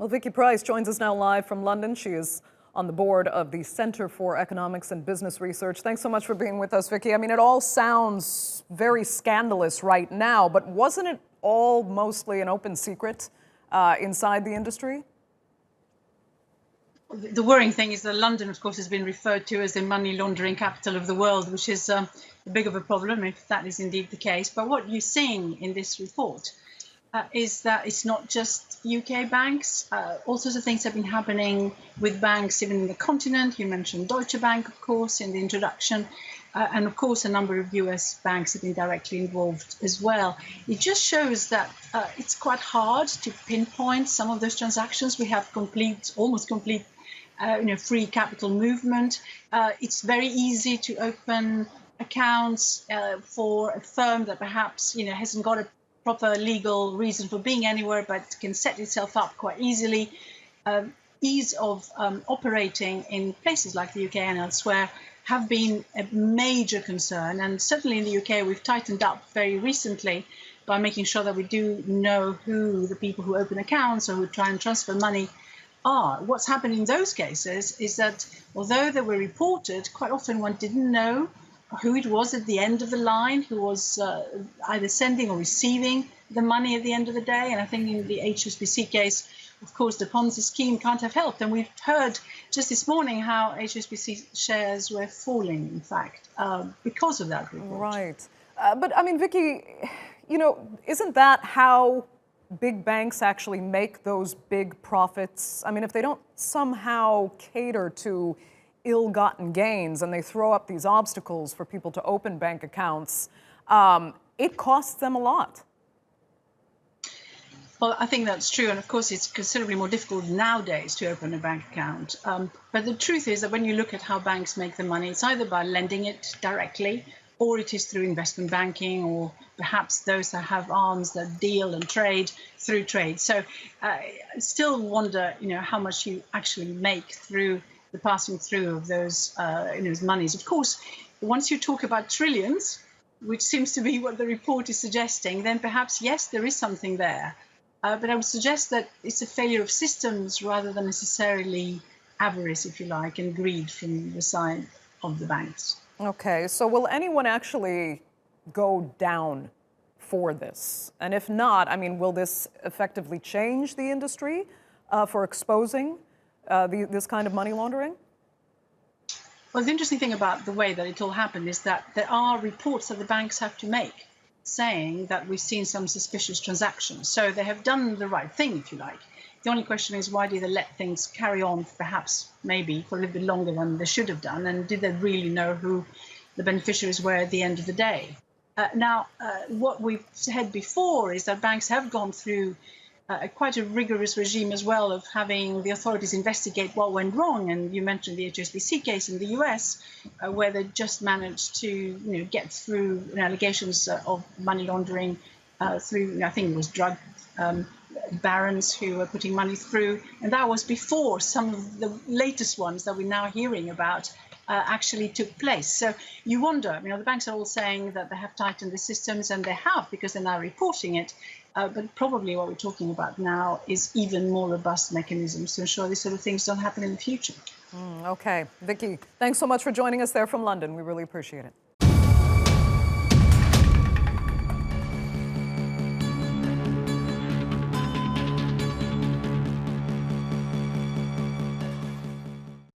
Well, Vicky Pryce joins us now live from London. She is on the board of the Center for Economics and Business Research. Thanks so much for being with us, Vicky. I mean, it all sounds very scandalous right now, but wasn't it all mostly an open secret inside the industry? The worrying thing is that London, of course, has been referred to as the money laundering capital of the world, which is a big of a problem if that is indeed the case. But what you're seeing in this report is that it's not just UK banks. All sorts of things have been happening with banks, even in the continent. You mentioned Deutsche Bank, of course, in the introduction. And of course, a number of US banks have been directly involved as well. It just shows that it's quite hard to pinpoint some of those transactions. We have almost complete free capital movement. It's very easy to open accounts for a firm that perhaps hasn't got a proper legal reason for being anywhere, but can set itself up quite easily. Ease of operating in places like the UK and elsewhere have been a major concern, and certainly in the UK we've tightened up very recently by making sure that we do know who the people who open accounts or who try and transfer money are. What's happened in those cases is that although they were reported, quite often one didn't know who it was at the end of the line, who was either sending or receiving the money at the end of the day. And I think in the Hsbc case, of course, the Ponzi scheme can't have helped. And we've heard just this morning how Hsbc shares were falling, in fact, because of that report. Right. But I mean, Vicky, isn't that how big banks actually make those big profits? I mean, if they don't somehow cater to ill-gotten gains and they throw up these obstacles for people to open bank accounts, it costs them a lot. Well, I think that's true. And of course, it's considerably more difficult nowadays to open a bank account. But the truth is that when you look at how banks make the money, it's either by lending it directly, or it is through investment banking, or perhaps those that have arms that deal and trade through trade. So I still wonder, how much you actually make through the passing through of those monies. Of course, once you talk about trillions, which seems to be what the report is suggesting, then perhaps, yes, there is something there. But I would suggest that it's a failure of systems rather than necessarily avarice, if you like, and greed from the side of the banks. Okay, so will anyone actually go down for this? And if not, I mean, will this effectively change the industry for exposing this kind of money laundering? Well, the interesting thing about the way that it all happened is that there are reports that the banks have to make saying that we've seen some suspicious transactions. So they have done the right thing, if you like. The only question is, why did they let things carry on perhaps maybe for a little bit longer than they should have done? And did they really know who the beneficiaries were at the end of the day? What we've said before is that banks have gone through quite a rigorous regime as well of having the authorities investigate what went wrong. And you mentioned the Hsbc case in the US, where they just managed to get through allegations of money laundering through, I think it was drug barons who were putting money through. And that was before some of the latest ones that we're now hearing about actually took place. So you wonder, the banks are all saying that they have tightened the systems, and they have, because they're now reporting it. But probably what we're talking about now is even more robust mechanisms to ensure these sort of things don't happen in the future. Okay. Vicky, thanks so much for joining us there from London. We really appreciate it.